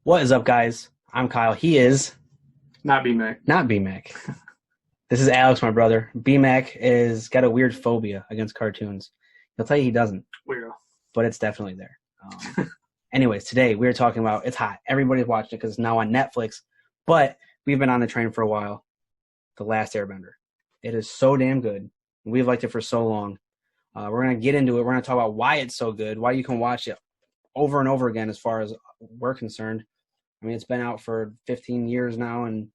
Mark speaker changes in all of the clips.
Speaker 1: What is up, guys? I'm Kyle. He is
Speaker 2: Not Bmac.
Speaker 1: not Bmac. This is Alex, my brother. Bmac is got a weird phobia against cartoons. He'll tell you he doesn't,
Speaker 2: Weirdo.
Speaker 1: but it's definitely there. Anyways, today we're talking about, it's hot. Everybody's watching it because it's now on Netflix, but we've been on the train for a while. The Last Airbender. It is so damn good. We've liked it for so long. We're going to get into it. We're going to talk about why it's so good, why you can watch it over and over again as far as we're concerned. I mean, it's been out for 15 years now, and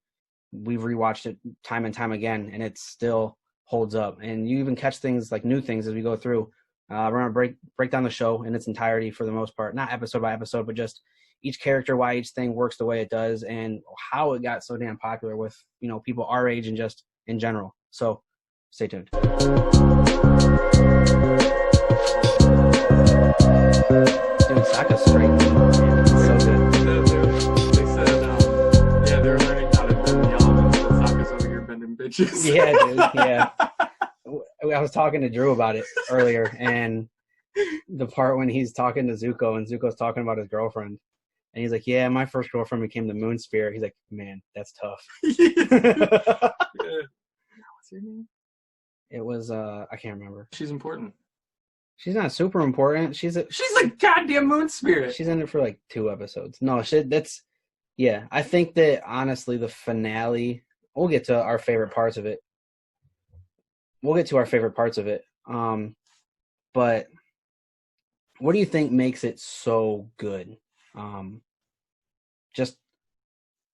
Speaker 1: we've rewatched it time and time again, and it still holds up. And you even catch things like new things as we go through. We're going to break down the show in its entirety for the most part, not episode by episode, but just each character, why each thing works the way it does, and how it got so damn popular with, you know, people our age and just in general. So stay tuned. Dude, Sokka's straight. It's so good.
Speaker 2: They said, they were learning how to bend the elements, but Sokka's over here bending bitches.
Speaker 1: Yeah, dude, yeah. I was talking to Drew about it earlier, and the part when he's talking to Zuko, and Zuko's talking about his girlfriend, and he's like, yeah, my first girlfriend became the Moon Spirit. He's like, man, that's tough.
Speaker 2: Yeah. What's her name?
Speaker 1: It was, I can't remember.
Speaker 2: She's important.
Speaker 1: She's not super important. She's a
Speaker 2: goddamn moon spirit.
Speaker 1: She's in it for like 2 episodes. No, yeah. I think that honestly, the finale, we'll get to our favorite parts of it. But what do you think makes it so good?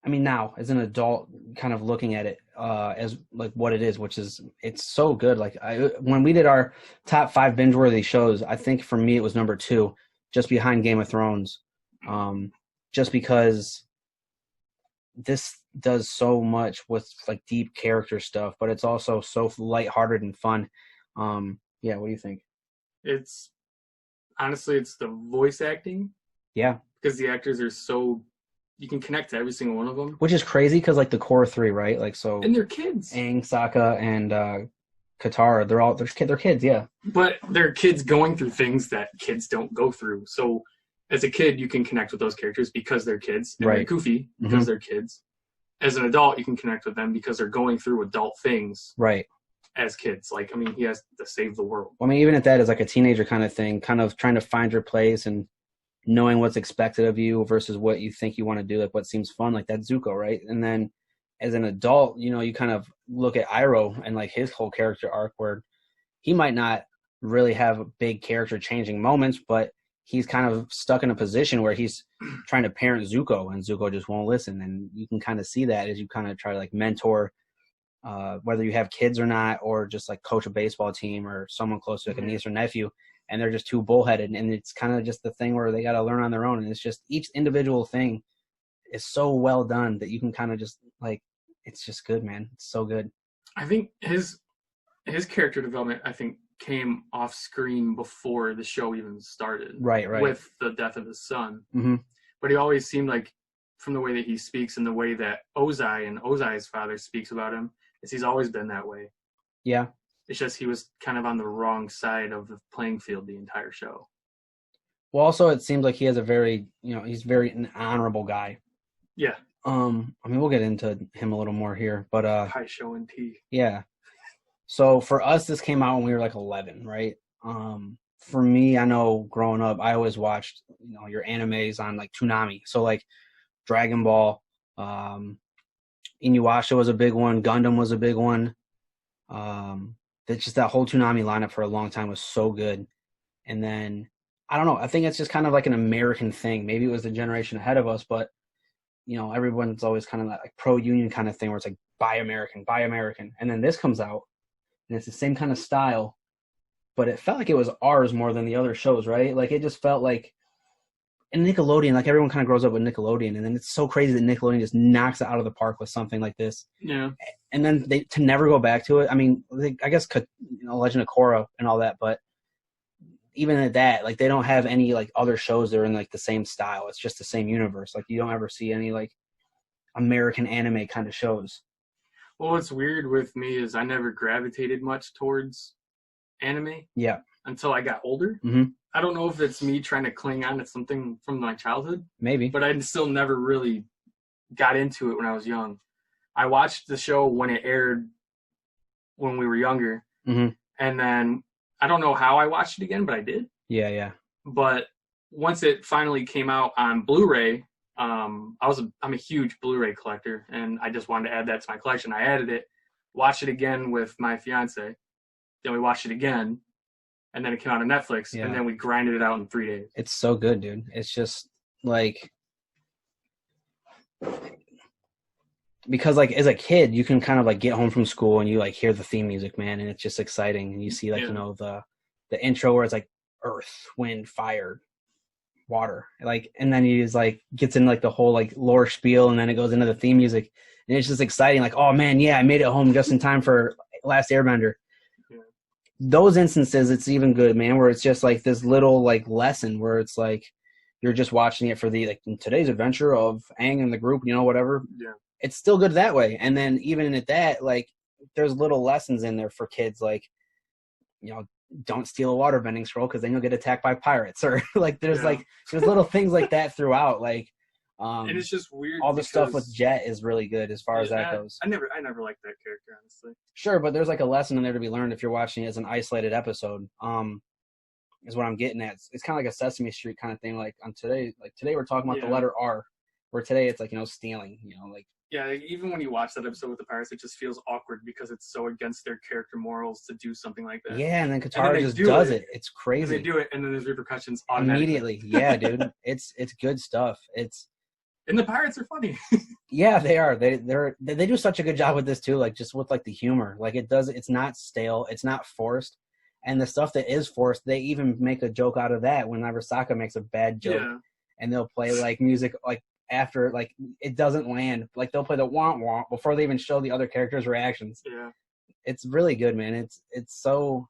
Speaker 1: Now as an adult, kind of looking at it as like what it is, which is, it's so good. Like when we did our top 5 binge-worthy shows, I think for me it was number 2, just behind Game of Thrones. Just because this does so much with like deep character stuff, but it's also so lighthearted and fun. Yeah, what do you think?
Speaker 2: It's the voice acting.
Speaker 1: Yeah. Because
Speaker 2: the actors are so, you can connect to every single one of them.
Speaker 1: Which is crazy because like the core 3, right? Like, so.
Speaker 2: And they're kids.
Speaker 1: Aang, Sokka, and Katara, they're kids, yeah.
Speaker 2: But they're kids going through things that kids don't go through. So as a kid, you can connect with those characters because they're kids. And
Speaker 1: right.
Speaker 2: They're goofy because they're kids. As an adult, you can connect with them because they're going through adult things.
Speaker 1: Right.
Speaker 2: As kids. Like, I mean, he has to save the world.
Speaker 1: I mean, even at that, as like a teenager kind of thing, kind of trying to find your place and knowing what's expected of you versus what you think you want to do, like what seems fun, like that Zuko, right? And then as an adult, you know, you kind of look at Iroh and like his whole character arc where he might not really have big character changing moments, but he's kind of stuck in a position where he's trying to parent Zuko and Zuko just won't listen. And you can kind of see that as you kind of try to like mentor, whether you have kids or not, or just like coach a baseball team or someone close to like a niece or nephew, and they're just too bullheaded. And it's kind of just the thing where they got to learn on their own. And it's just each individual thing is so well done that you can kind of just like, it's just good, man. It's so good.
Speaker 2: I think his character development, came off screen before the show even started.
Speaker 1: Right.
Speaker 2: With the death of his son.
Speaker 1: Mm-hmm.
Speaker 2: But he always seemed like, from the way that he speaks and the way that Ozai and Ozai's father speaks about him, is he's always been that way.
Speaker 1: Yeah.
Speaker 2: It's just he was kind of on the wrong side of the playing field the entire show.
Speaker 1: Well, also it seems like he has he's very an honorable guy.
Speaker 2: Yeah.
Speaker 1: I mean, we'll get into him a little more here, but
Speaker 2: high show and tea.
Speaker 1: Yeah. So for us, this came out when we were like 11, right? For me, I know growing up, I always watched, your animes on like Toonami. So like Dragon Ball, Inuyasha was a big one. Gundam was a big one. That whole Toonami lineup for a long time was so good. And then, I don't know, I think it's just kind of like an American thing. Maybe it was the generation ahead of us, but, everyone's always kind of like pro-union kind of thing where it's like, buy American. And then this comes out, and it's the same kind of style, but it felt like it was ours more than the other shows, right? Like, it just felt like, and Nickelodeon, like everyone kind of grows up with Nickelodeon, and then it's so crazy that Nickelodeon just knocks it out of the park with something like this.
Speaker 2: Yeah.
Speaker 1: And then to never go back to it. I mean, I guess, Legend of Korra and all that, but even at that, like they don't have any like other shows that are in like the same style. It's just the same universe. Like you don't ever see any like American anime kind of shows.
Speaker 2: Well, what's weird with me is I never gravitated much towards anime.
Speaker 1: Yeah.
Speaker 2: until I got older.
Speaker 1: Mm-hmm.
Speaker 2: I don't know if it's me trying to cling on to something from my childhood.
Speaker 1: Maybe.
Speaker 2: But I still never really got into it when I was young. I watched the show when it aired when we were younger.
Speaker 1: Mm-hmm.
Speaker 2: And then I don't know how I watched it again, but I did.
Speaker 1: Yeah, yeah.
Speaker 2: But once it finally came out on Blu-ray, I'm a huge Blu-ray collector, and I just wanted to add that to my collection. I added it, watched it again with my fiance, then we watched it again, and then it came out on Netflix, and then we grinded it out in 3 days.
Speaker 1: It's so good, dude. It's just like, because like as a kid, you can kind of like get home from school and you like hear the theme music, man, and it's just exciting. And you see like, you know, the intro where it's like earth, wind, fire, water, like, and then he just like gets in like the whole like lore spiel, and then it goes into the theme music, and it's just exciting. Like, oh man, yeah, I made it home just in time for Last Airbender. Yeah. Those instances, it's even good, man, where it's just like this little like lesson where it's like you're just watching it for the like today's adventure of Aang and the group, you know, whatever.
Speaker 2: Yeah.
Speaker 1: It's still good that way. And then even at that, like there's little lessons in there for kids, like, you know, don't steal a water bending scroll because then you'll get attacked by pirates, or like there's little things like that throughout, like
Speaker 2: and it's just weird.
Speaker 1: All the stuff with Jet is really good as far as that goes.
Speaker 2: I never liked that character, honestly.
Speaker 1: Sure, but there's like a lesson in there to be learned if you're watching it as an isolated episode. Is what I'm getting at. It's kind of like a Sesame Street kind of thing. Like today we're talking about the letter R, where today it's like, you know, stealing, you know, like. Yeah,
Speaker 2: even when you watch that episode with the pirates, it just feels awkward because it's so against their character morals to do something like that.
Speaker 1: Yeah, and then Katara just does it. It's crazy.
Speaker 2: And they do it, and then there's repercussions
Speaker 1: immediately. Yeah, dude, it's good stuff.
Speaker 2: And the pirates are funny.
Speaker 1: Yeah, they are. They do such a good job with this too. Like just with like the humor, like it's not stale, it's not forced, and the stuff that is forced, they even make a joke out of that whenever Sokka makes a bad joke, and they'll play like music like. After like it doesn't land, like they'll play the womp womp before they even show the other characters' reactions.
Speaker 2: Yeah,
Speaker 1: it's really good, man. It's so.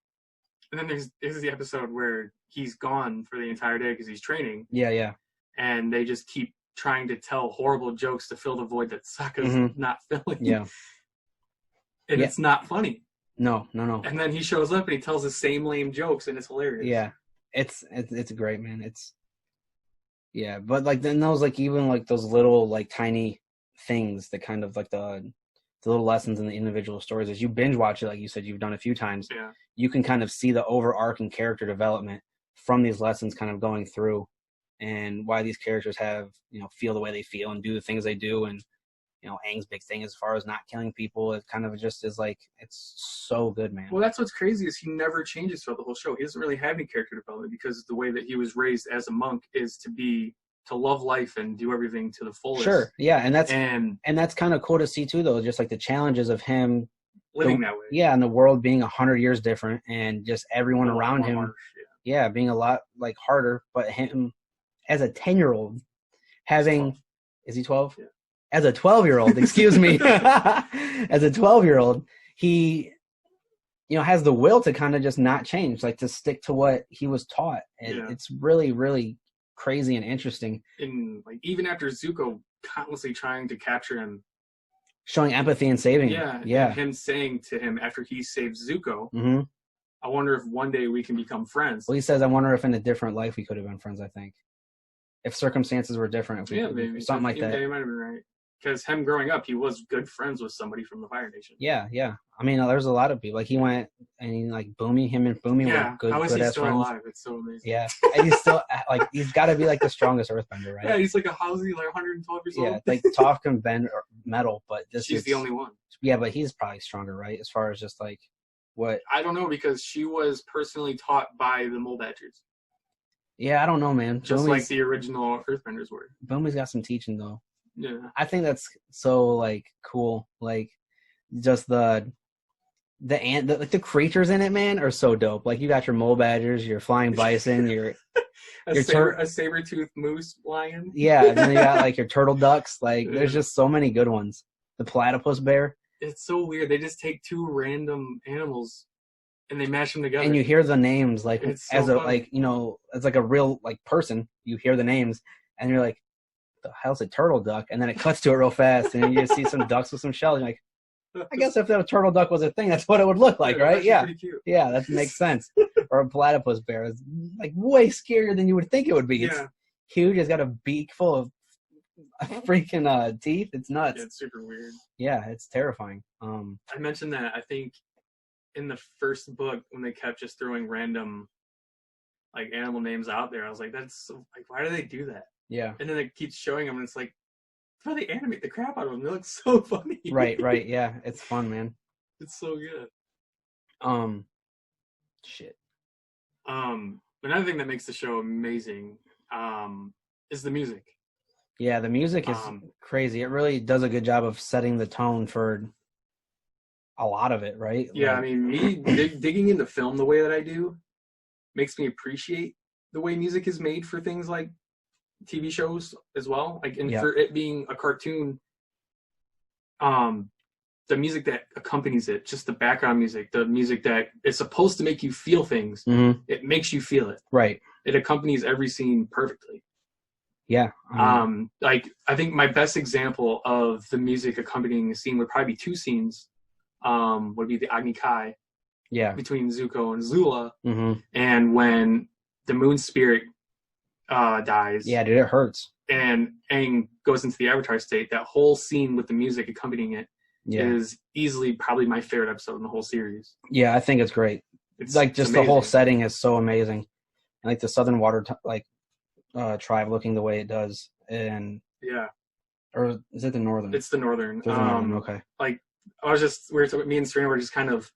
Speaker 2: And then there's the episode where he's gone for the entire day because he's training.
Speaker 1: Yeah.
Speaker 2: And they just keep trying to tell horrible jokes to fill the void that Sokka's not filling.
Speaker 1: Yeah.
Speaker 2: And it's not funny.
Speaker 1: No.
Speaker 2: And then he shows up and he tells the same lame jokes, and it's hilarious.
Speaker 1: Yeah, it's great, man. Yeah, but like then those like even like those little like tiny things that kind of like the little lessons in the individual stories, as you binge watch it, like you said you've done a few times, you can kind of see the overarching character development from these lessons kind of going through, and why these characters have, you know, feel the way they feel and do the things they do. And you know, Aang's big thing as far as not killing people, it kind of just is like, it's so good, man.
Speaker 2: Well, that's what's crazy is he never changes throughout the whole show. He doesn't really have any character development because the way that he was raised as a monk is to love life and do everything to the fullest.
Speaker 1: Sure, yeah, and that's kind of cool to see too, though, just like the challenges of him
Speaker 2: living that way.
Speaker 1: Yeah, and the world being 100 years different, and just everyone around him, being a lot like harder. But him as a 10-year-old having, is he 12? Yeah. As a 12-year-old, excuse me, as a 12-year-old, he, you know, has the will to kind of just not change, like to stick to what he was taught. It's really, really crazy and interesting.
Speaker 2: And like even after Zuko constantly trying to capture him,
Speaker 1: showing empathy and saving him. Yeah.
Speaker 2: And him saying to him after he saves Zuko, I wonder if one day we can become friends.
Speaker 1: Well, he says, I wonder if in a different life we could have been friends, I think. If circumstances were different,
Speaker 2: maybe.
Speaker 1: Something like that.
Speaker 2: Yeah, you might have been right. Because him growing up, he was good friends with somebody from the Fire Nation.
Speaker 1: Yeah. I mean, there's a lot of people. Like, he went and him and Boomy were good
Speaker 2: how is he still
Speaker 1: friends.
Speaker 2: alive? It's so amazing.
Speaker 1: Yeah. And he's still, like, he's got to be, like, the strongest earthbender, right?
Speaker 2: Yeah, he's like how's he, like 112 years old?
Speaker 1: Yeah, like, Toph can bend metal, but
Speaker 2: she's the only one.
Speaker 1: Yeah, but he's probably stronger, right? As far as just, like, what?
Speaker 2: I don't know, because she was personally taught by the Mole Badgers.
Speaker 1: Yeah, I don't know, man.
Speaker 2: Just like the original Earthbenders were.
Speaker 1: Boomy's got some teaching, though.
Speaker 2: Yeah.
Speaker 1: I think that's so, like, cool. Like, just the creatures in it, man, are so dope. Like, you got your mole badgers, your flying bison, your
Speaker 2: a saber-toothed moose lion.
Speaker 1: Yeah, and then you got, like, your turtle ducks. Like, there's just so many good ones. The platypus bear.
Speaker 2: It's so weird. They just take two random animals and they mash them together.
Speaker 1: And you hear the names, like,
Speaker 2: it's so
Speaker 1: as a
Speaker 2: funny.
Speaker 1: like, you know, it's like a real, like, person. You hear the names, and you're like, the hell's a turtle duck? And then it cuts to it real fast, and you see some ducks with some shells. And you're like, I guess if a turtle duck was a thing, that's what it would look like, right? Yeah.
Speaker 2: Pretty cute.
Speaker 1: Yeah, that makes sense. Or a platypus bear is like way scarier than you would think it would be. It's huge. It's got a beak full of freaking teeth. It's nuts.
Speaker 2: Yeah, it's super weird.
Speaker 1: Yeah, it's terrifying.
Speaker 2: I mentioned that I think in the first book when they kept just throwing random like animal names out there, I was like, that's so, like, why do they do that?
Speaker 1: Yeah.
Speaker 2: And then it keeps showing them, and it's like, why do they animate the crap out of them? They look so funny.
Speaker 1: Right. Yeah, it's fun, man.
Speaker 2: It's so good.
Speaker 1: Shit.
Speaker 2: Another thing that makes the show amazing is the music.
Speaker 1: Yeah, the music is crazy. It really does a good job of setting the tone for a lot of it, right?
Speaker 2: Yeah,
Speaker 1: like,
Speaker 2: I mean, me digging into film the way that I do makes me appreciate the way music is made for things like TV shows as well. Like, and for it being a cartoon, the music that accompanies it, just the background music, the music that is supposed to make you feel things, it makes you feel it.
Speaker 1: Right.
Speaker 2: It accompanies every scene perfectly.
Speaker 1: Yeah.
Speaker 2: Like, I think my best example of the music accompanying a scene would probably be two scenes. Would be the Agni Kai.
Speaker 1: Yeah.
Speaker 2: Between Zuko and Azula. And when the moon spirit dies.
Speaker 1: Yeah, dude, it hurts.
Speaker 2: And Aang goes into the Avatar state. That whole scene with the music accompanying it is easily probably my favorite episode in the whole series.
Speaker 1: Yeah, I think it's great. It's like just the whole setting is so amazing. And like the Southern Water tribe looking the way it does, and or is it the Northern?
Speaker 2: It's the Northern.
Speaker 1: Okay.
Speaker 2: Like me and Serena were just kind of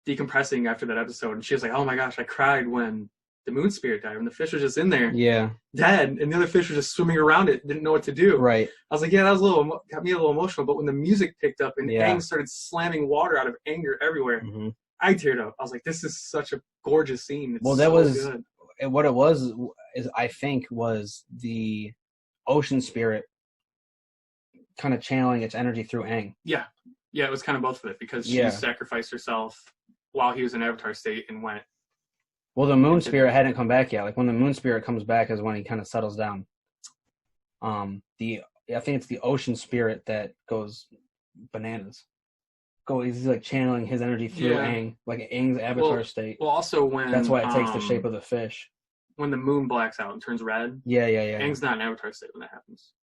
Speaker 2: decompressing after that episode, and she was like, "Oh my gosh, I cried when the moon spirit died, when the fish was just in there, dead, and the other fish were just swimming around it, didn't know what to do."
Speaker 1: Right.
Speaker 2: I was like, "Yeah, that was got me a little emotional." But when the music picked up and Aang started slamming water out of anger everywhere, I teared up. I was like, "This is such a gorgeous scene." It's
Speaker 1: that was
Speaker 2: good.
Speaker 1: What it was I think was the ocean spirit kind of channeling its energy through Aang.
Speaker 2: Yeah, it was kind of both of it, because she sacrificed herself while he was in Avatar state and went.
Speaker 1: Well, the moon spirit hadn't come back yet. Like, when the moon spirit comes back is when he kind of settles down. I think it's the ocean spirit that goes bananas. He's like channeling his energy through Aang, like Aang's Avatar state.
Speaker 2: Well, also
Speaker 1: that's why it takes the shape of the fish.
Speaker 2: When the moon blacks out and turns red.
Speaker 1: Yeah.
Speaker 2: Aang's not in Avatar state when that happens.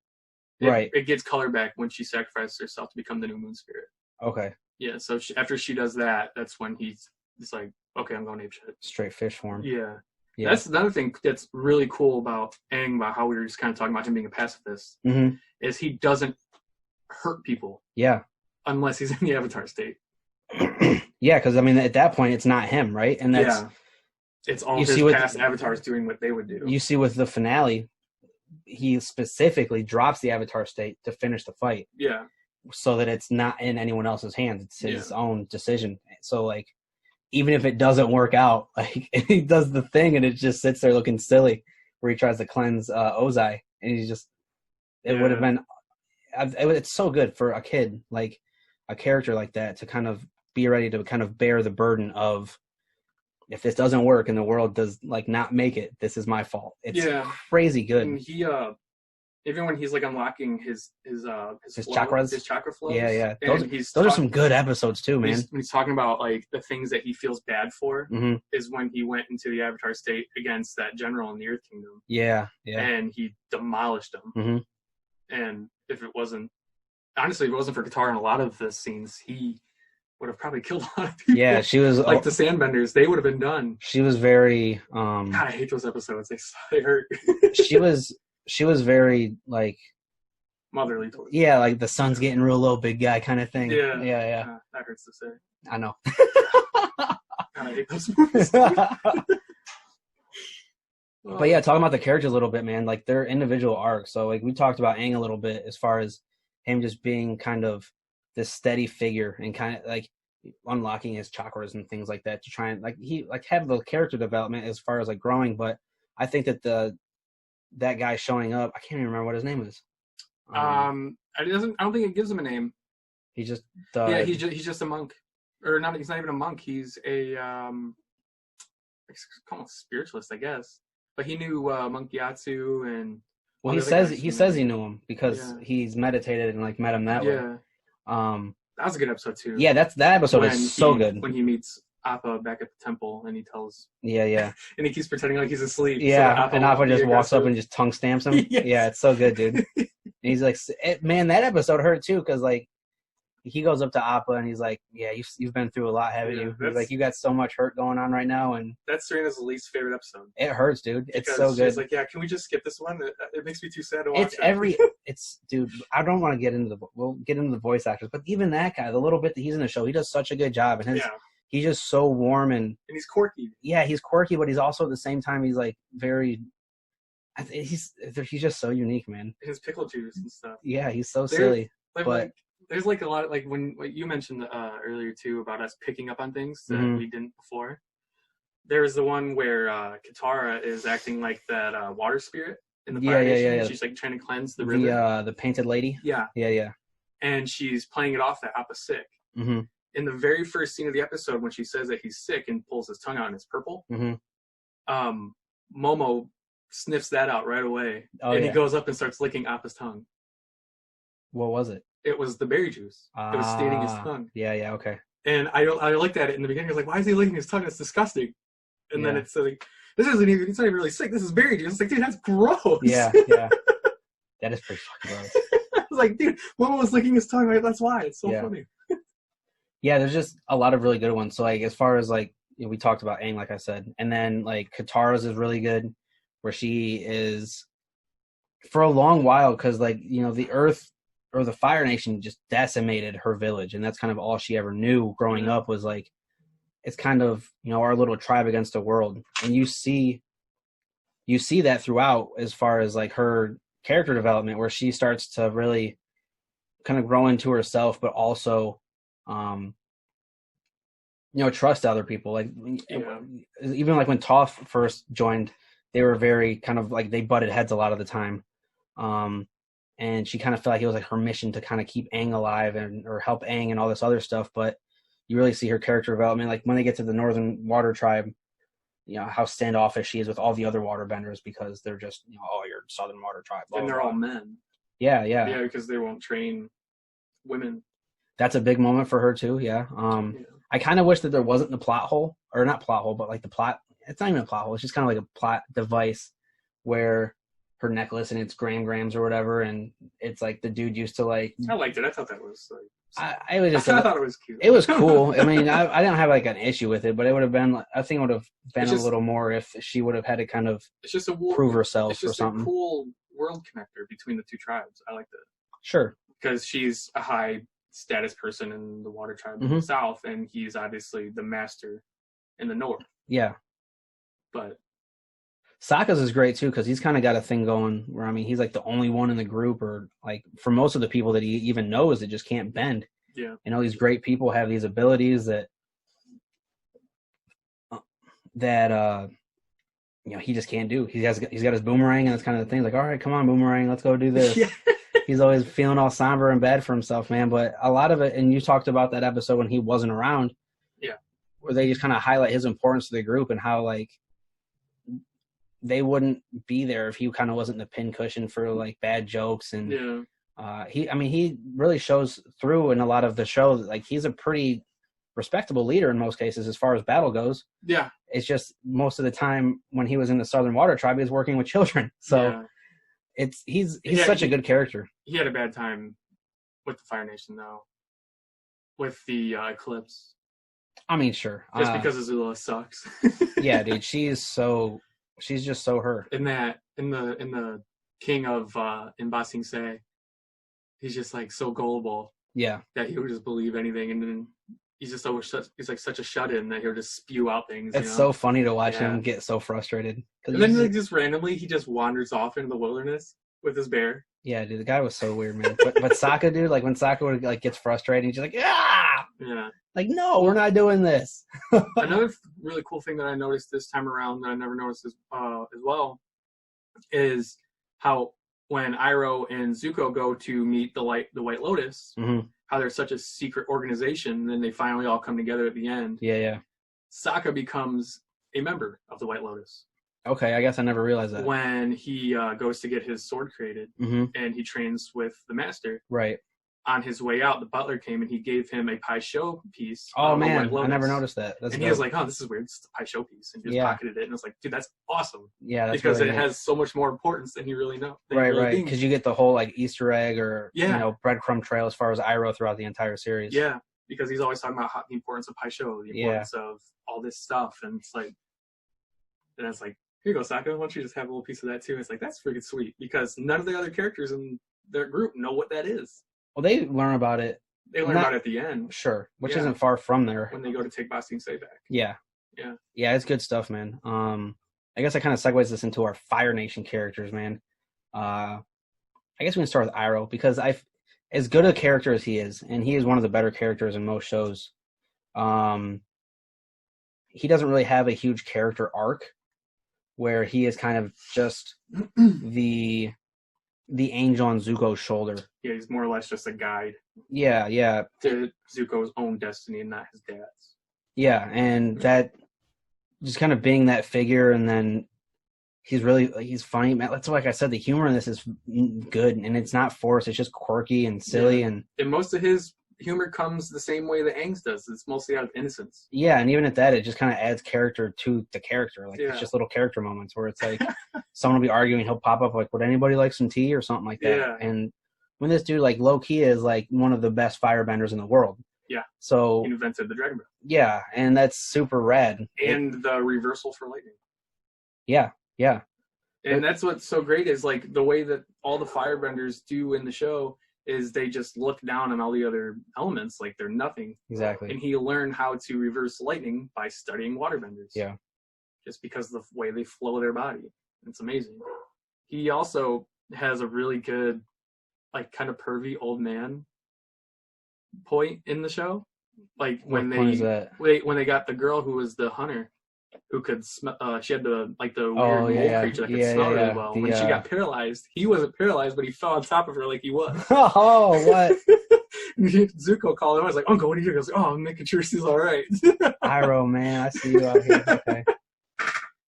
Speaker 2: It gets color back when she sacrifices herself to become the new moon spirit.
Speaker 1: Okay.
Speaker 2: Yeah, so after she does that, that's when he's like, okay, I'm going apeshit.
Speaker 1: Straight fish form.
Speaker 2: Yeah. That's another thing that's really cool about Aang, about how we were just kind of talking about him being a pacifist, is he doesn't hurt people.
Speaker 1: Yeah.
Speaker 2: Unless he's in the Avatar state.
Speaker 1: Yeah, because I mean, at that point, it's not him, right? And that's
Speaker 2: it's all his past avatars doing what they would do. You
Speaker 1: see, with the finale, he specifically drops the Avatar state to finish the fight.
Speaker 2: Yeah.
Speaker 1: So that it's not in anyone else's hands; it's his own decision. So, like, even if it doesn't work out, like, he does the thing, and it just sits there looking silly, where he tries to cleanse Ozai, and he's just. It would have been. It's so good for a kid, like a character like that, to kind of be ready to kind of bear the burden of, if this doesn't work and the world does like not make it, this is my fault. It's crazy good.
Speaker 2: And he even when he's like unlocking his
Speaker 1: chakras,
Speaker 2: his chakra flows.
Speaker 1: Yeah. Those are some good episodes too, man.
Speaker 2: When he's talking about like the things that he feels bad for, is when he went into the Avatar state against that general in the Earth Kingdom. Yeah. And he demolished him. And if it wasn't for Katara in a lot of the scenes, he would have probably killed a lot of people.
Speaker 1: Yeah, she was
Speaker 2: like the Sandbenders; they would have been done.
Speaker 1: She was very.
Speaker 2: God, I hate those episodes. They hurt.
Speaker 1: She was very like
Speaker 2: motherly towards.
Speaker 1: Yeah, like the sun's getting real low, big guy kind of thing. Yeah.
Speaker 2: That hurts to say.
Speaker 1: I know.
Speaker 2: God, I hate those movies.
Speaker 1: But yeah, talking about the characters a little bit, man, like their individual arcs. So like we talked about Aang a little bit as far as him just being kind of this steady figure and kind of like unlocking his chakras and things like that to try and like he like have the character development as far as like growing. But I think that that guy showing up, I can't even remember what his name is.
Speaker 2: I don't think it gives him a name.
Speaker 1: He just
Speaker 2: he's just a monk, or not. He's not even a monk. He's a call him a spiritualist, I guess. But he knew Monk Gyatso and.
Speaker 1: Well, he says he knew him because he's meditated and like met him that way.
Speaker 2: That was a good episode too.
Speaker 1: Yeah, that episode is so good.
Speaker 2: When he meets Appa back at the temple and he tells...
Speaker 1: Yeah.
Speaker 2: And he keeps pretending like he's asleep.
Speaker 1: Yeah,
Speaker 2: so
Speaker 1: and Appa just walks up and just tongue stamps him.
Speaker 2: Yes.
Speaker 1: Yeah, it's so good, dude. And he's like, man, that episode hurt too, because like, he goes up to Appa and he's like, yeah, you've been through a lot, haven't you? He's like, you got so much hurt going on right now. And
Speaker 2: that's Serena's least favorite episode.
Speaker 1: It hurts, dude. It's so good.
Speaker 2: She's like, yeah, can we just skip this one? It makes me too sad to watch
Speaker 1: Dude, I don't want to get into we'll get into the voice actors, but even that guy, the little bit that he's in the show, he does such a good job. And he's just so warm and
Speaker 2: he's quirky.
Speaker 1: Yeah, he's quirky, but he's also at the same time, he's like very, he's just so unique, man.
Speaker 2: His pickle juice and stuff.
Speaker 1: Yeah, he's so silly. But
Speaker 2: there's like a lot of, like when you mentioned earlier too about us picking up on things that we didn't before. There's the one where Katara is acting like that water spirit in the Fire Nation. Yeah. She's like trying to cleanse the river. The
Speaker 1: painted lady.
Speaker 2: Yeah. And she's playing it off that Appa's sick.
Speaker 1: Mm-hmm.
Speaker 2: In the very first scene of the episode, when she says that he's sick and pulls his tongue out and it's purple, Momo sniffs that out right away, he goes up and starts licking Appa's tongue.
Speaker 1: What was it?
Speaker 2: It was the berry juice. It was staining his tongue.
Speaker 1: Yeah, okay.
Speaker 2: And I looked at it in the beginning. I was like, why is he licking his tongue? That's disgusting. And then it's like, it's not even really sick. This is berry juice. It's like, dude, that's gross.
Speaker 1: Yeah. That is pretty fucking gross.
Speaker 2: I was like, dude, Momo was licking his tongue. Right? That's why. It's so funny.
Speaker 1: Yeah, there's just a lot of really good ones. So, like, as far as, like, we talked about Aang, like I said. And then, like, Katara's is really good, where she is, for a long while, because, like, the Earth or the Fire Nation just decimated her village. And that's kind of all she ever knew growing up was, like, it's kind of, our little tribe against the world. And you see that throughout as far as, like, her character development, where she starts to really kind of grow into herself, but also, trust other people. Like, even like when Toph first joined, they were very kind of like, they butted heads a lot of the time. And she kind of felt like it was like her mission to kind of keep Aang alive or help Aang and all this other stuff. But you really see her character development. Like when they get to the Northern Water Tribe, how standoffish she is with all the other waterbenders, because they're just, you're Southern Water Tribe. Blah,
Speaker 2: and they're
Speaker 1: blah.
Speaker 2: all men.
Speaker 1: Yeah.
Speaker 2: Yeah, because they won't train women.
Speaker 1: That's a big moment for her too. Yeah. I kind of wish that there wasn't the plot hole, or not plot hole, but like the plot. It's not even a plot hole. It's just kind of like a plot device where her necklace and it's grams or whatever, and it's like the dude used to like.
Speaker 2: I liked it. I thought that was like.
Speaker 1: I
Speaker 2: thought it was cute.
Speaker 1: It was cool. I mean, I didn't have like an issue with it, but it would have been. I think it would have been a little more if she would have had to kind of.
Speaker 2: It's just
Speaker 1: prove herself
Speaker 2: it's just
Speaker 1: or something.
Speaker 2: A cool world connector between the two tribes. I like that.
Speaker 1: Sure.
Speaker 2: Because she's a high status person in the Water Tribe in the South, and he's obviously the master in the North.
Speaker 1: Yeah.
Speaker 2: But
Speaker 1: Sokka's is great too, because he's kind of got a thing going where, I mean, he's like the only one in the group, or like for most of the people that he even knows that just can't bend.
Speaker 2: Yeah.
Speaker 1: These great people have these abilities that he just can't do. He's got his boomerang, and that's kind of the thing. Like, all right, come on, boomerang, let's go do this.
Speaker 2: Yeah.
Speaker 1: He's always feeling all somber and bad for himself, man. But a lot of it, and you talked about that episode when he wasn't around.
Speaker 2: Yeah.
Speaker 1: Where they just kind of highlight his importance to the group and how, like, they wouldn't be there if he kind of wasn't the pincushion for, like, bad jokes. And he really shows through in a lot of the show that, like, he's a pretty respectable leader in most cases as far as battle goes.
Speaker 2: Yeah.
Speaker 1: It's just most of the time when he was in the Southern Water Tribe, he was working with children. So he's such a good character.
Speaker 2: He had a bad time with the Fire Nation, though, with the Eclipse.
Speaker 1: I mean, sure.
Speaker 2: Just because Azula sucks.
Speaker 1: Yeah, dude, she's just so her.
Speaker 2: In the King of in Ba Sing Se, he's just like so gullible.
Speaker 1: Yeah.
Speaker 2: That he would just believe anything, and then he's just he's like such a shut-in that he'll just spew out things.
Speaker 1: It's so funny to watch him get so frustrated.
Speaker 2: And then like, just randomly, he just wanders off into the wilderness with his bear.
Speaker 1: Yeah, dude, the guy was so weird, man. but Sokka, dude, like when Sokka would like gets frustrated, he's just like, ah,
Speaker 2: yeah,
Speaker 1: like no, we're not doing this.
Speaker 2: Another really cool thing that I noticed this time around that I never noticed as well is how when Iroh and Zuko go to meet the White Lotus, how they're such a secret organization, and then they finally all come together at the end.
Speaker 1: Yeah.
Speaker 2: Sokka becomes a member of the White Lotus.
Speaker 1: Okay, I guess I never realized that.
Speaker 2: When he goes to get his sword created, and he trains with the master.
Speaker 1: Right.
Speaker 2: on his way out, the butler came and he gave him a Pai Sho piece.
Speaker 1: Oh man, I never noticed that.
Speaker 2: And he was like, "Oh, this is weird. It's a Pai Sho piece," and he just pocketed it. And I was like, "Dude, that's awesome."
Speaker 1: Yeah, that's
Speaker 2: because
Speaker 1: really
Speaker 2: it has so much more importance than you really know.
Speaker 1: Right. Because you get the whole like Easter egg or breadcrumb trail as far as Iroh throughout the entire series.
Speaker 2: Yeah, because he's always talking about the importance of Pai Sho, the importance of all this stuff, and it's like, here you go, Sokka. Why don't you just have a little piece of that too? And it's like, that's freaking sweet because none of the other characters in their group know what that is.
Speaker 1: Well, they learn about it.
Speaker 2: They learn about it at the end.
Speaker 1: Sure, which isn't far from there.
Speaker 2: When they go to take Basing Se back.
Speaker 1: Yeah, it's good stuff, man. I guess that kind of segues us into our Fire Nation characters, man. I guess we can start with Iroh because as good a character as he is, and he is one of the better characters in most shows. He doesn't really have a huge character arc where he is kind of just the angel on Zuko's shoulder.
Speaker 2: Yeah, he's more or less just a guide.
Speaker 1: Yeah.
Speaker 2: To Zuko's own destiny and not his dad's.
Speaker 1: Yeah, and that just kind of being that figure, and then he's funny, man. That's like I said, the humor in this is good, and it's not forced. It's just quirky and silly, and
Speaker 2: most of his humor comes the same way that Aang's does. It's mostly out of innocence.
Speaker 1: Yeah, and even at that, it just kind of adds character to the character. Like it's just little character moments where it's like someone will be arguing, he'll pop up like, "Would anybody like some tea?" or something like that.
Speaker 2: Yeah.
Speaker 1: And when this dude like low key is like one of the best firebenders in the world.
Speaker 2: Yeah.
Speaker 1: So
Speaker 2: he invented the dragon breath.
Speaker 1: Yeah, and that's super rad.
Speaker 2: And the reversal for lightning.
Speaker 1: Yeah.
Speaker 2: And that's what's so great is like the way that all the firebenders do in the show is they just look down on all the other elements like they're nothing.
Speaker 1: Exactly.
Speaker 2: And he learned how to reverse lightning by studying waterbenders.
Speaker 1: Yeah.
Speaker 2: Just because of the way they flow their body. It's amazing. He also has a really good, like, kind of pervy old man point in the show. Like when they got the girl who was the hunter, who could smell. She had the weird mole creature that could smell really well. When she got paralyzed, he wasn't paralyzed, but he fell on top of her like he was.
Speaker 1: Oh, what?
Speaker 2: Zuko called him. I was like, "Uncle, what are you doing?" He goes, "Oh, I'm making sure she's all right."
Speaker 1: Iroh, man, I see you out here. Okay.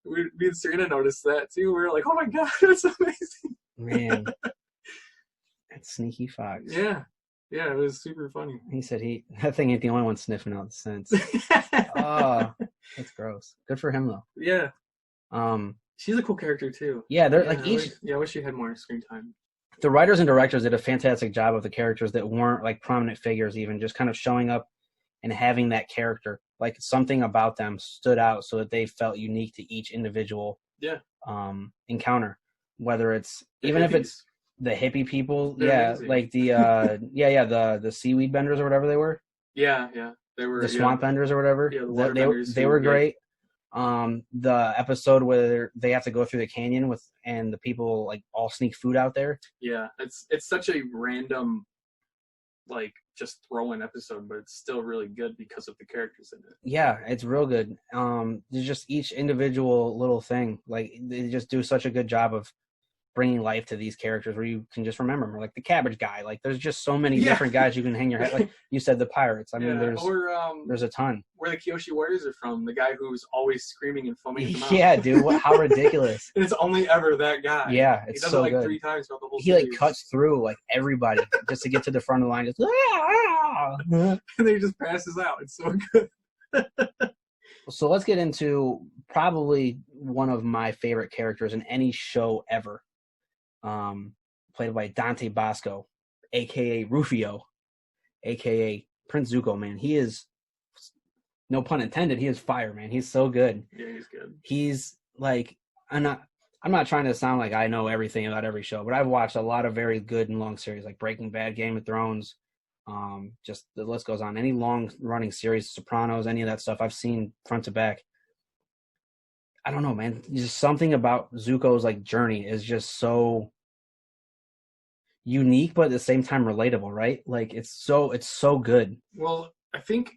Speaker 2: Me and Serena noticed that too. We were like, "Oh my god, that's amazing!"
Speaker 1: Man, that's sneaky fox.
Speaker 2: Yeah, it was super funny.
Speaker 1: He said that thing ain't the only one sniffing out the scents. Oh, that's gross. Good for him though.
Speaker 2: Yeah. She's a cool character too.
Speaker 1: Yeah, they're
Speaker 2: I wish she had more screen time.
Speaker 1: The writers and directors did a fantastic job of the characters that weren't like prominent figures, even just kind of showing up and having that character. Like something about them stood out so that they felt unique to each individual encounter. Whether it's if it's the hippie people, like the seaweed benders or whatever they were.
Speaker 2: Yeah. They were
Speaker 1: the swamp benders or whatever.
Speaker 2: Yeah,
Speaker 1: they were great. The episode where they have to go through the canyon and the people like all sneak food out there.
Speaker 2: Yeah, it's such a random, like just throw in episode, but it's still really good because of the characters in it. Yeah,
Speaker 1: it's real good. There's just each individual little thing. Like they just do such a good job of bringing life to these characters where you can just remember them. Or like the cabbage guy. Like there's just so many different guys you can hang your head. Like you said, the pirates. I mean, there's a ton.
Speaker 2: Where the Kyoshi Warriors are from, the guy who's always screaming and foaming at the mouth.
Speaker 1: Yeah, dude, how ridiculous.
Speaker 2: And it's only ever that guy.
Speaker 1: Yeah, it's
Speaker 2: he does
Speaker 1: so
Speaker 2: it like
Speaker 1: good.
Speaker 2: 3 times throughout the whole
Speaker 1: He
Speaker 2: series.
Speaker 1: Like cuts through like everybody just to get to the front of the line. Just
Speaker 2: and then he just passes out. It's so good.
Speaker 1: So let's get into probably one of my favorite characters in any show ever. Played by Dante Bosco, a.k.a. Rufio, a.k.a. Prince Zuko, man. He is, no pun intended, he is fire, man. He's so good.
Speaker 2: Yeah, he's good.
Speaker 1: He's like, I'm not trying to sound like I know everything about every show, but I've watched a lot of very good and long series like Breaking Bad, Game of Thrones, just the list goes on. Any long-running series, Sopranos, any of that stuff, I've seen front to back. I don't know, man. Just something about Zuko's like journey is just so unique, but at the same time relatable, right? Like it's so good.
Speaker 2: Well, I think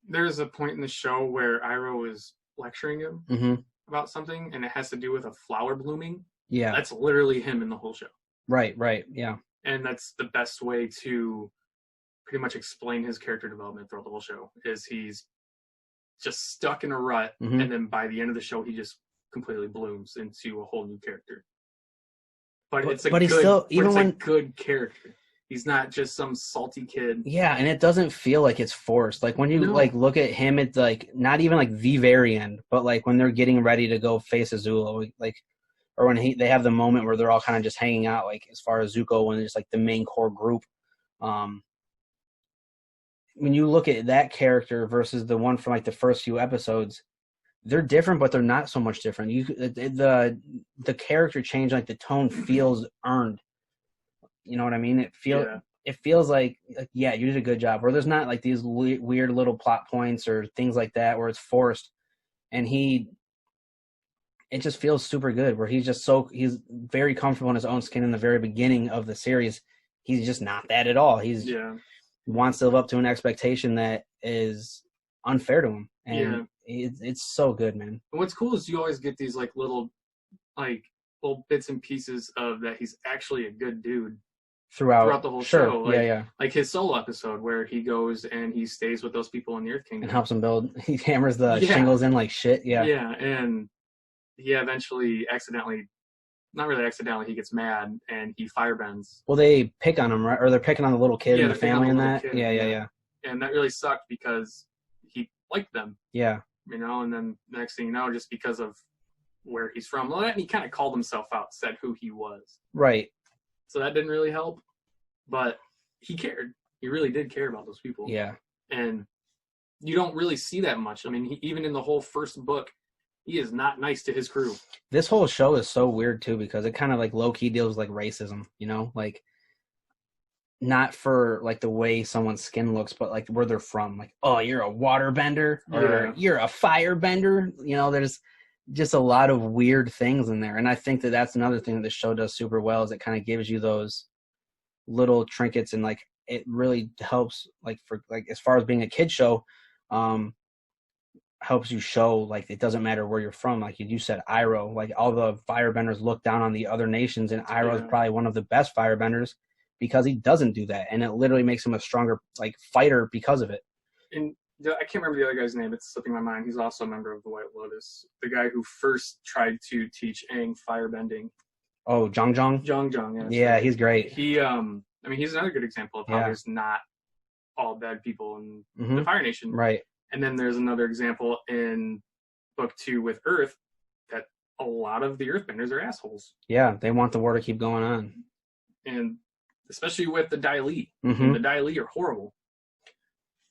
Speaker 2: there's a point in the show where Iroh is lecturing him about something, and it has to do with a flower blooming.
Speaker 1: Yeah,
Speaker 2: that's literally him in the whole show.
Speaker 1: Right. Yeah,
Speaker 2: and that's the best way to pretty much explain his character development throughout the whole show. Is he's just stuck in a rut, and then by the end of the show, he just completely blooms into a whole new character. But it's a good character. He's not just some salty kid.
Speaker 1: Yeah, and it doesn't feel like it's forced. Like when you like look at him, it's like not even like the very end, but like when they're getting ready to go face Azula, like, or when they have the moment where they're all kind of just hanging out, like as far as Zuko, when it's like the main core group. When you look at that character versus the one from like the first few episodes, they're different, but they're not so much different. The character change, like the tone feels earned. You know what I mean? It feels like yeah, you did a good job. Where there's not like these weird little plot points or things like that where it's forced, and it just feels super good. Where he's he's very comfortable in his own skin in the very beginning of the series. He's just not that at all. He wants to live up to an expectation that is unfair to him, and it's so good, man.
Speaker 2: And what's cool is you always get these like little bits and pieces of that he's actually a good dude. Throughout the whole show. Like, like his solo episode where he goes and he stays with those people in the Earth Kingdom.
Speaker 1: And helps them build. He hammers the shingles in like shit. Yeah.
Speaker 2: Yeah, and he eventually not really accidentally, he gets mad and he firebends.
Speaker 1: Well, they pick on him, right? Or they're picking on the little kid and the family and that. Yeah.
Speaker 2: And that really sucked because he liked them.
Speaker 1: Yeah.
Speaker 2: You know, and then the next thing you know, just because of where he's from, and he kind of called himself out, said who he was.
Speaker 1: Right.
Speaker 2: So that didn't really help, but he cared. He really did care about those people.
Speaker 1: Yeah.
Speaker 2: And you don't really see that much. I mean, even in the whole first book, he is not nice to his crew.
Speaker 1: This whole show is so weird, too, because it kind of like low-key deals with like racism, you know? Like, not for like the way someone's skin looks, but like where they're from. Like, oh, you're a waterbender or you're a firebender. You know, there's just a lot of weird things in there. And I think that that's another thing that the show does super well is it kind of gives you those little trinkets, and like it really helps like for like as far as being a kid show, helps you show like it doesn't matter where you're from. Like you said, Iroh, like all the firebenders look down on the other nations, and Iroh is probably one of the best firebenders because he doesn't do that, and it literally makes him a stronger like fighter because of it.
Speaker 2: And I can't remember the other guy's name. It's slipping my mind. He's also a member of the White Lotus. The guy who first tried to teach Aang firebending.
Speaker 1: Oh, Zhang Zhang?
Speaker 2: Zhang Zhang,
Speaker 1: yeah. He's great.
Speaker 2: He, I mean, he's another good example of how there's not all bad people in the Fire Nation.
Speaker 1: Right.
Speaker 2: And then there's another example in Book 2 with Earth that a lot of the Earthbenders are assholes.
Speaker 1: Yeah, they want the war to keep going on.
Speaker 2: And especially with the Dai Li. The Dai Li are horrible.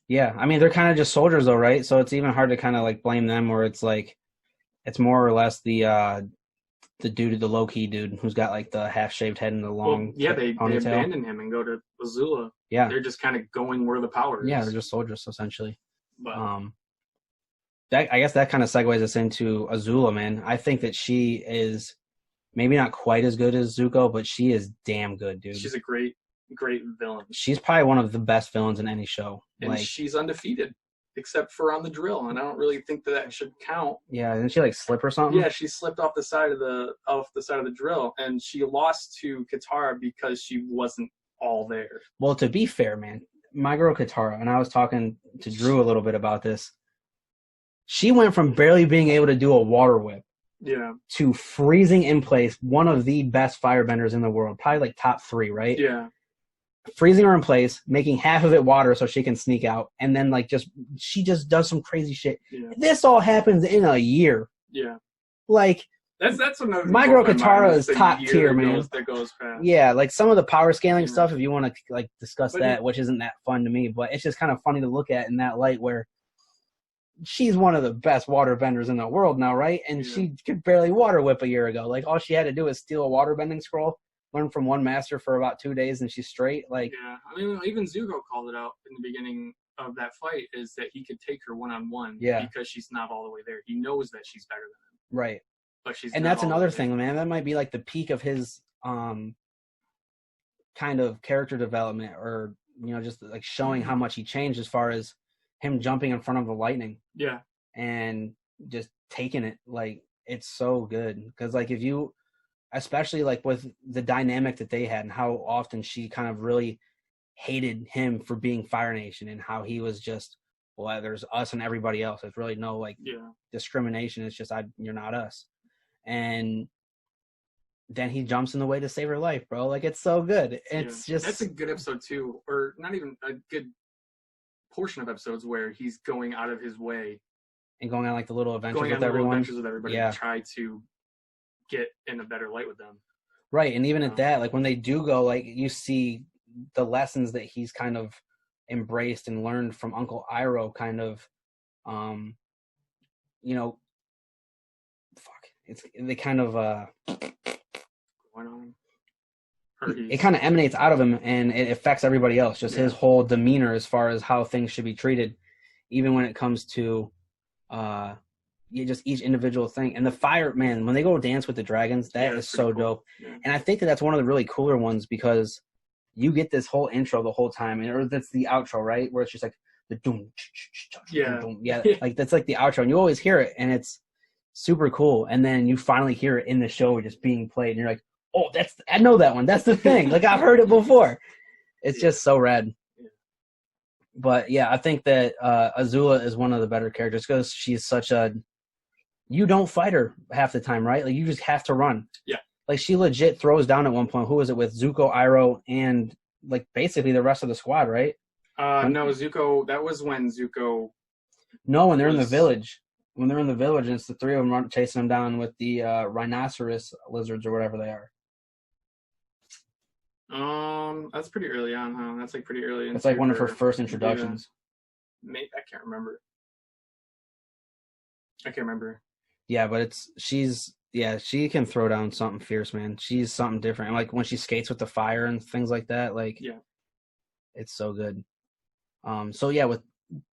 Speaker 1: Yeah, I mean, they're kind of just soldiers, though, right? So it's even hard to kind of, like, blame them, where it's, like, it's more or less the dude, the low-key dude, who's got, like, the half-shaved head and the long
Speaker 2: they abandon him and go to Azula.
Speaker 1: Yeah.
Speaker 2: They're just kind of going where the power is.
Speaker 1: Yeah, they're just soldiers, essentially.
Speaker 2: But,
Speaker 1: I guess that kind of segues us into Azula, man. I think that she is maybe not quite as good as Zuko, but she is damn good, dude.
Speaker 2: She's a great villain.
Speaker 1: She's probably one of the best villains in any show.
Speaker 2: And like, she's undefeated, except for on the drill, and I don't really think that should count.
Speaker 1: Yeah, didn't she like slip or something?
Speaker 2: Yeah, she slipped off the side of the drill, and she lost to Katara because she wasn't all there.
Speaker 1: Well, to be fair, man, my girl Katara, and I was talking to Drew a little bit about this. She went from barely being able to do a water whip, to freezing in place, one of the best firebenders in the world, probably like top 3, right?
Speaker 2: Yeah.
Speaker 1: Freezing her in place, making half of it water so she can sneak out, and then like she just does some crazy shit.
Speaker 2: Yeah.
Speaker 1: This all happens in a year.
Speaker 2: Yeah.
Speaker 1: Like
Speaker 2: that's another.
Speaker 1: My girl Katara is top tier, man.
Speaker 2: That goes past.
Speaker 1: Yeah, like some of the power scaling stuff, if you want to like discuss that, which isn't that fun to me, but it's just kind of funny to look at in that light where she's one of the best water benders in the world now, right? And she could barely water whip a year ago. Like all she had to do is steal a water bending scroll, learn from one master for about 2 days, and she's straight. Like,
Speaker 2: yeah, I mean, even Zuko called it out in the beginning of that fight, is that he could take her one-on-one because she's not all the way there. He knows that she's better than him.
Speaker 1: Right.
Speaker 2: But she's
Speaker 1: and
Speaker 2: not
Speaker 1: that's
Speaker 2: all
Speaker 1: another
Speaker 2: the way
Speaker 1: thing, man. That might be like the peak of his kind of character development, or just like showing how much he changed as far as him jumping in front of the lightning.
Speaker 2: Yeah.
Speaker 1: And just taking it. Like, it's so good. Because like if you, especially like with the dynamic that they had and how often she kind of really hated him for being Fire Nation, and how he was just, well, there's us and everybody else. There's really no like discrimination. It's just you're not us. And then he jumps in the way to save her life, bro. Like, it's so good. It's just...
Speaker 2: That's a good episode, too. Or not even a good portion of episodes where he's going out of his way.
Speaker 1: And going on, like, the little adventures with
Speaker 2: everybody
Speaker 1: yeah.
Speaker 2: to try to get in a better light with them.
Speaker 1: Right, and even at that, like, when they do go, like, you see the lessons that he's kind of embraced and learned from Uncle Iroh, kind of, you know, they kind of, it kind of emanates out of him, and it affects everybody else, just his whole demeanor as far as how things should be treated, even when it comes to, just each individual thing. And the fire, man, when they go dance with the dragons, that is so cool. Dope. Yeah. And I think that's one of the really cooler ones, because you get this whole intro the whole time, or that's the outro, right? Where it's just like the doom, like that's like the outro, and you always hear it, and it's super cool. And then you finally hear it in the show just being played, and you're like, oh, I know that one. That's the thing. Like, I've heard it before. It's just so rad. But yeah, I think that Azula is one of the better characters, because she's such a... You don't fight her half the time, right? Like, you just have to run. Yeah. Like, she legit throws down at one point. Who was it with? Zuko, Iroh, and, like, basically the rest of the squad, right?
Speaker 2: No, Zuko... That was when Zuko...
Speaker 1: No, when they're in the village. When they're in the village, and it's the three of them chasing them down with the rhinoceros lizards or whatever they are.
Speaker 2: That's pretty early on, huh? That's like pretty early.
Speaker 1: It's like one of her first introductions.
Speaker 2: Yeah. I can't remember. Yeah,
Speaker 1: but she can throw down something fierce, man. She's something different. And like when she skates with the fire and things like that, like, it's so good. So yeah, with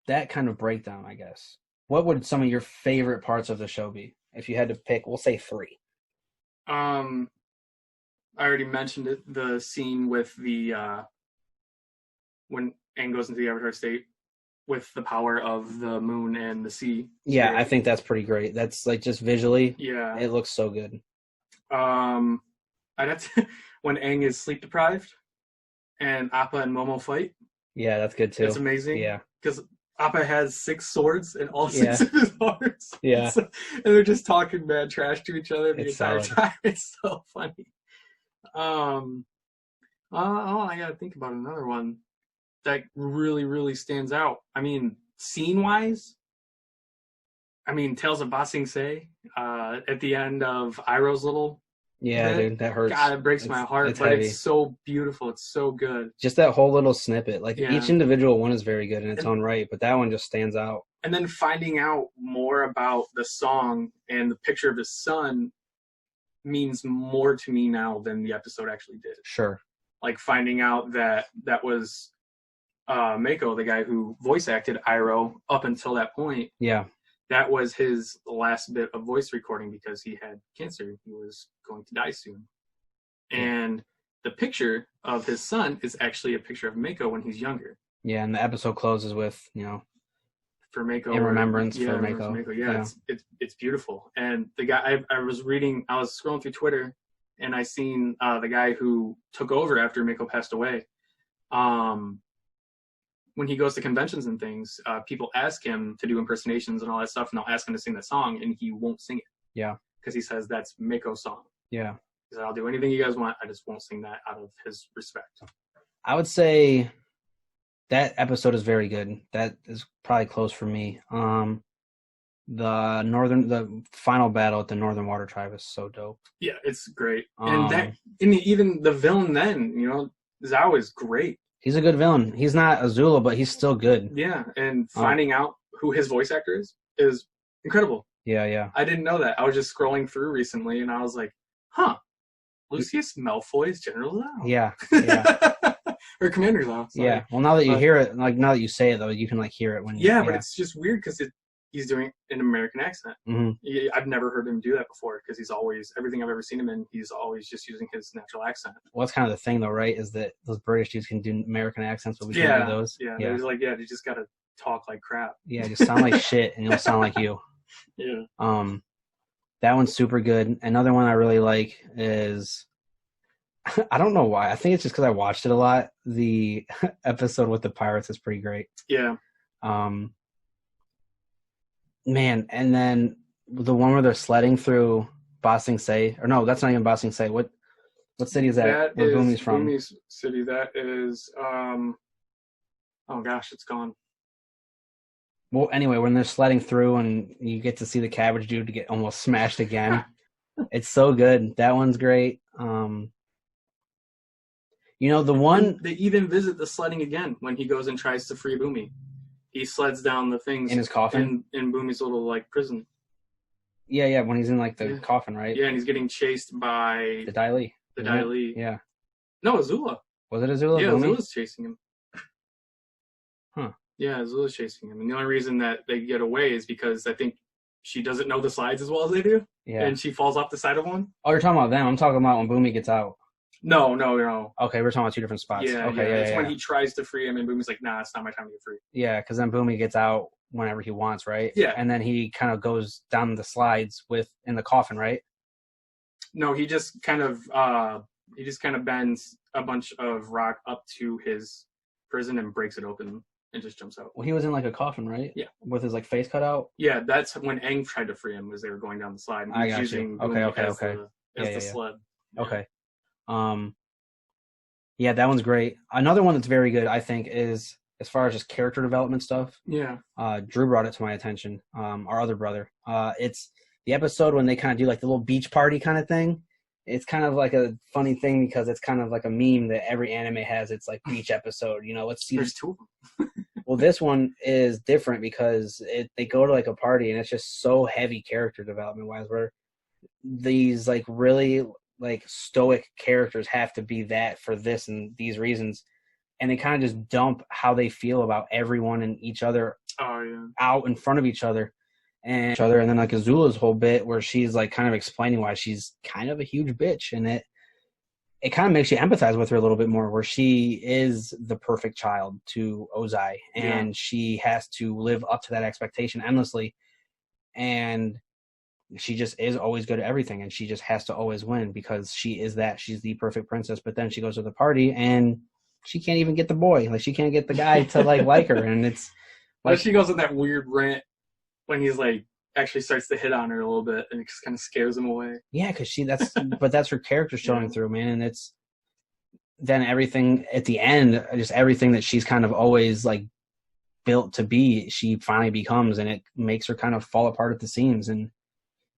Speaker 1: that kind of breakdown, I guess, what would some of your favorite parts of the show be? If you had to pick, we'll say 3.
Speaker 2: I already mentioned it, the scene with the when Aang goes into the Avatar state with the power of the moon and the sea.
Speaker 1: Yeah, I think that's pretty great. That's like just visually, it looks so good.
Speaker 2: I'd have to, when Aang is sleep deprived and Appa and Momo fight.
Speaker 1: Yeah, that's good too.
Speaker 2: It's amazing.
Speaker 1: Yeah,
Speaker 2: because Appa has 6 swords and all 6 of his hearts.
Speaker 1: Yeah,
Speaker 2: and they're just talking mad trash to each other the entire time. It's so funny. I gotta think about another one that really, really stands out. I mean, scene-wise, Tales of Ba Sing Se, at the end of Iroh's little...
Speaker 1: Yeah, dude, that hurts.
Speaker 2: God, it breaks my heart, but heavy. It's so beautiful. It's so good.
Speaker 1: Just that whole little snippet. Like, each individual one is very good in its own right, but that one just stands out.
Speaker 2: And then finding out more about the song and the picture of his son means more to me now than the episode actually did.
Speaker 1: Sure.
Speaker 2: Like, finding out that was Mako, the guy who voice acted Iroh up until that point.
Speaker 1: Yeah.
Speaker 2: That was his last bit of voice recording because he had cancer. He was going to die soon. And the picture of his son is actually a picture of Mako when he's younger.
Speaker 1: Yeah, and the episode closes with,
Speaker 2: for Mako.
Speaker 1: In remembrance for Mako.
Speaker 2: Yeah, it's beautiful. And the guy, I was scrolling through Twitter, and I seen the guy who took over after Mako passed away. When he goes to conventions and things, people ask him to do impersonations and all that stuff, and they'll ask him to sing the song, and he won't sing it.
Speaker 1: Yeah. Because
Speaker 2: he says that's Mako's song.
Speaker 1: Yeah.
Speaker 2: He said, I'll do anything you guys want, I just won't sing that out of his respect.
Speaker 1: I would say that episode is very good. That is probably close for me. The final battle at the Northern Water Tribe is so dope.
Speaker 2: Yeah, it's great. And even the villain then, Zhao is great.
Speaker 1: He's a good villain. He's not Azula, but he's still good.
Speaker 2: Yeah, and finding out who his voice actor is incredible.
Speaker 1: Yeah.
Speaker 2: I didn't know that. I was just scrolling through recently, and I was like, huh, Lucius Malfoy is General Zhao.
Speaker 1: Yeah.
Speaker 2: Or Commander Zhao. Sorry.
Speaker 1: Yeah, well, now that you hear it, like, now that you say it, though, you can, hear it when you...
Speaker 2: Yeah, but it's just weird because he's doing an American accent.
Speaker 1: Mm-hmm.
Speaker 2: I've never heard him do that before because he's always, everything I've ever seen him in, he's always just using his natural accent.
Speaker 1: Well, that's kind of the thing, though, right? Is that those British dudes can do American accents, but we can't do those.
Speaker 2: Yeah. They're like, you just got to talk like crap.
Speaker 1: Yeah, just sound like shit, and you'll sound like you.
Speaker 2: Yeah.
Speaker 1: That one's super good. Another one I really like is... I don't know why. I think it's just because I watched it a lot. The episode with the pirates is pretty great.
Speaker 2: Yeah.
Speaker 1: Man, and then the one where they're sledding through
Speaker 2: Ba
Speaker 1: Sing Se. Or no, that's not even Ba Sing Se. What city is that?
Speaker 2: That
Speaker 1: where
Speaker 2: is
Speaker 1: Bumi's from?
Speaker 2: Bumi's city. That is, oh gosh, it's gone.
Speaker 1: Well, anyway, when they're sledding through and you get to see the cabbage dude to get almost smashed again, it's so good. That one's great. The one...
Speaker 2: And they even visit the sledding again when he goes and tries to free Bumi. He sleds down the things
Speaker 1: in his coffin?
Speaker 2: In Bumi's little, like, prison.
Speaker 1: Yeah, when he's in, like, the coffin, right?
Speaker 2: Yeah, and he's getting chased by...
Speaker 1: The Dai Li.
Speaker 2: The Dai Li.
Speaker 1: Yeah.
Speaker 2: No, Azula.
Speaker 1: Was it Azula?
Speaker 2: Yeah,
Speaker 1: Bumi?
Speaker 2: Azula's chasing him.
Speaker 1: Huh.
Speaker 2: Yeah, Azula's chasing him. And the only reason that they get away is because I think she doesn't know the slides as well as they do.
Speaker 1: Yeah.
Speaker 2: And she falls off the side of one.
Speaker 1: Oh, you're talking about them. I'm talking about when Bumi gets out.
Speaker 2: No.
Speaker 1: Okay, we're talking about two different spots.
Speaker 2: Yeah,
Speaker 1: okay,
Speaker 2: it's when he tries to free him and Bumi's like, nah, it's not my time to get free.
Speaker 1: Yeah, because then Bumi gets out whenever he wants, right?
Speaker 2: Yeah.
Speaker 1: And then he kind of goes down the slides in the coffin, right?
Speaker 2: No, he just kind of bends a bunch of rock up to his prison and breaks it open and just jumps out.
Speaker 1: Well, he was in like a coffin, right?
Speaker 2: Yeah. With
Speaker 1: his like face cut out?
Speaker 2: Yeah, that's when Aang tried to free him as they were going down the slide. And
Speaker 1: I got
Speaker 2: using
Speaker 1: you.
Speaker 2: Bumi
Speaker 1: Okay.
Speaker 2: As the sled. Yeah.
Speaker 1: Okay. Yeah, that one's great. Another one that's very good, I think, is as far as just character development stuff.
Speaker 2: Yeah.
Speaker 1: Drew brought it to my attention. Our other brother. It's the episode when they kind of do like the little beach party kind of thing. It's kind of like a funny thing because it's kind of like a meme that every anime has. It's like beach episode, let's see.
Speaker 2: There's two of them.
Speaker 1: Well, this one is different because they go to like a party and it's just so heavy character development wise, where these like really like stoic characters have to be that for this and these reasons, and they kind of just dump how they feel about everyone and each other out in front of each other. And then like Azula's whole bit where she's like kind of explaining why she's kind of a huge bitch, and it kind of makes you empathize with her a little bit more, where she is the perfect child to Ozai and she has to live up to that expectation endlessly, and she just is always good at everything, and she just has to always win because she's the perfect princess. But then she goes to the party and she can't even get the boy, like she can't get the guy to like her, and it's
Speaker 2: like she goes on that weird rant when he's like actually starts to hit on her a little bit and it just kind of scares him away.
Speaker 1: Yeah, because that's her character showing through, man. And it's then everything at the end, just everything that she's kind of always like built to be, she finally becomes, and it makes her kind of fall apart at the seams. And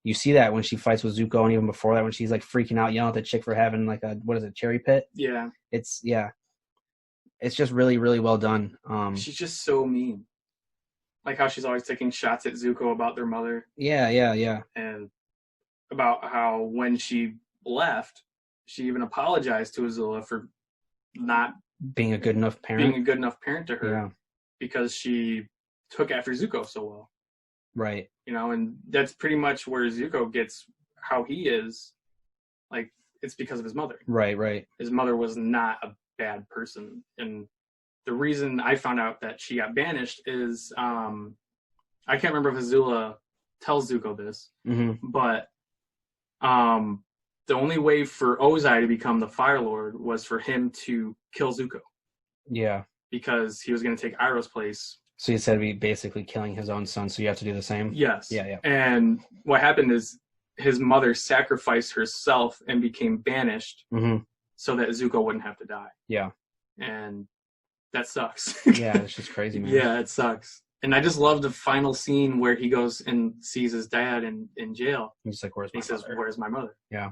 Speaker 1: you see that when she fights with Zuko, and even before that when she's like freaking out, yelling at the chick for having like a, what is it, cherry pit?
Speaker 2: Yeah.
Speaker 1: It's just really, really well done.
Speaker 2: She's just so mean. Like how she's always taking shots at Zuko about their mother.
Speaker 1: Yeah.
Speaker 2: And about how when she left, she even apologized to Azula for not
Speaker 1: being a good enough parent
Speaker 2: to her because she took after Zuko so well.
Speaker 1: Right.
Speaker 2: And that's pretty much where Zuko gets how he is. Like, it's because of his mother.
Speaker 1: Right.
Speaker 2: His mother was not a bad person. And the reason I found out that she got banished is, I can't remember if Azula tells Zuko this, but the only way for Ozai to become the Fire Lord was for him to kill Zuko.
Speaker 1: Yeah.
Speaker 2: Because he was going to take Iroh's place.
Speaker 1: So he said be basically killing his own son, so you have to do the same?
Speaker 2: Yes.
Speaker 1: Yeah.
Speaker 2: And what happened is his mother sacrificed herself and became banished so that Zuko wouldn't have to die.
Speaker 1: Yeah.
Speaker 2: And that sucks.
Speaker 1: Yeah, it's just crazy, man.
Speaker 2: Yeah, it sucks. And I just love the final scene where he goes and sees his dad in jail.
Speaker 1: He's like, He
Speaker 2: says, where's my mother?
Speaker 1: Yeah.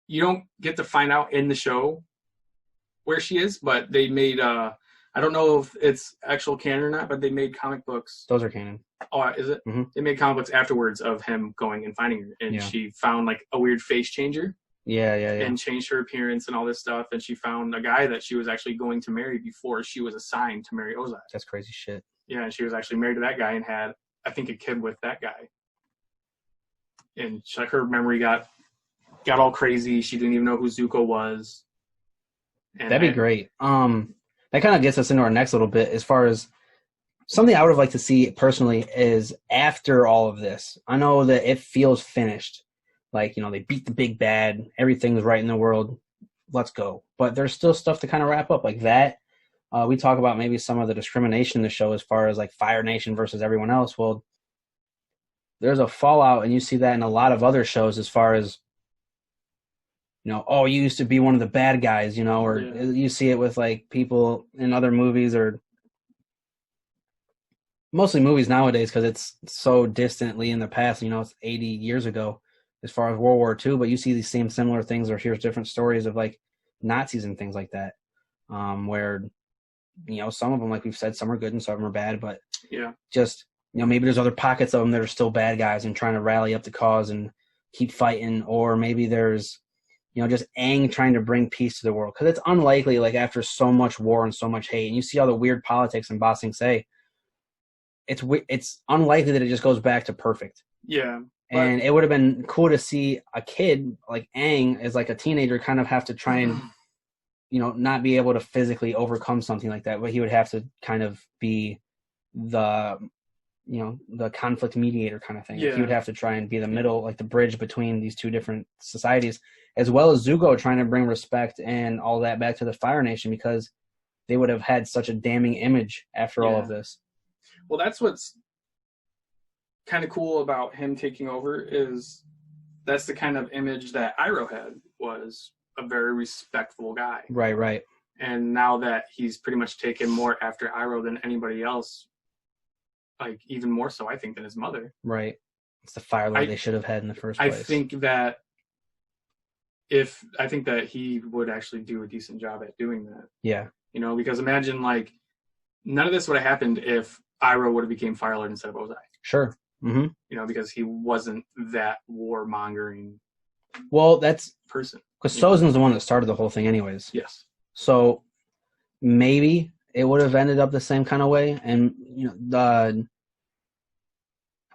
Speaker 2: You don't get to find out in the show where she is, but they made, I don't know if it's actual canon or not, but they made comic books.
Speaker 1: Those are canon.
Speaker 2: Oh, is it?
Speaker 1: Mm-hmm.
Speaker 2: They made comic books afterwards of him going and finding her. And she found like a weird face changer.
Speaker 1: Yeah.
Speaker 2: And changed her appearance and all this stuff. And she found a guy that she was actually going to marry before she was assigned to marry Ozai.
Speaker 1: That's crazy shit.
Speaker 2: Yeah, and she was actually married to that guy and had, I think, a kid with that guy. And her memory got all crazy. She didn't even know who Zuko was. And
Speaker 1: that'd be great. That kind of gets us into our next little bit as far as something I would have liked to see personally is after all of this. I know that it feels finished. Like, they beat the big bad. Everything's right in the world. Let's go. But there's still stuff to kind of wrap up like that. We talk about maybe some of the discrimination in the show as far as like Fire Nation versus everyone else. Well, there's a fallout, and you see that in a lot of other shows as far as oh, you used to be one of the bad guys, or you see it with like people in other movies, or mostly movies nowadays because it's so distantly in the past. It's 80 years ago as far as World War II, but you see these same similar things, or here's different stories of like Nazis and things like that, where some of them, like we've said, some are good and some of them are bad, but just maybe there's other pockets of them that are still bad guys and trying to rally up the cause and keep fighting, or maybe there's just Aang trying to bring peace to the world, because it's unlikely, like after so much war and so much hate, and you see all the weird politics in Ba Sing Se, it's unlikely that it just goes back to perfect.
Speaker 2: Yeah.
Speaker 1: And it would have been cool to see a kid like Aang as like a teenager kind of have to try and not be able to physically overcome something like that, but he would have to kind of be the conflict mediator kind of thing. Yeah. He would have to try and be the middle, like the bridge between these two different societies, as well as Zuko trying to bring respect and all that back to the Fire Nation, because they would have had such a damning image after all of this.
Speaker 2: Well, that's what's kind of cool about him taking over, is that's the kind of image that Iroh had, was a very respectful guy.
Speaker 1: Right.
Speaker 2: And now that he's pretty much taken more after Iroh than anybody else, like even more so, I think, than his mother.
Speaker 1: Right. It's the Fire Lord they should have had in the first place.
Speaker 2: I think that he would actually do a decent job at doing that.
Speaker 1: Yeah.
Speaker 2: Because imagine, like, none of this would have happened if Iroh would have became Fire Lord instead of Ozai.
Speaker 1: Sure. Mm-hmm.
Speaker 2: Because he wasn't that warmongering.
Speaker 1: Well, that's
Speaker 2: person.
Speaker 1: Because Sozin's the one that started the whole thing anyways.
Speaker 2: Yes.
Speaker 1: So maybe it would have ended up the same kind of way. And,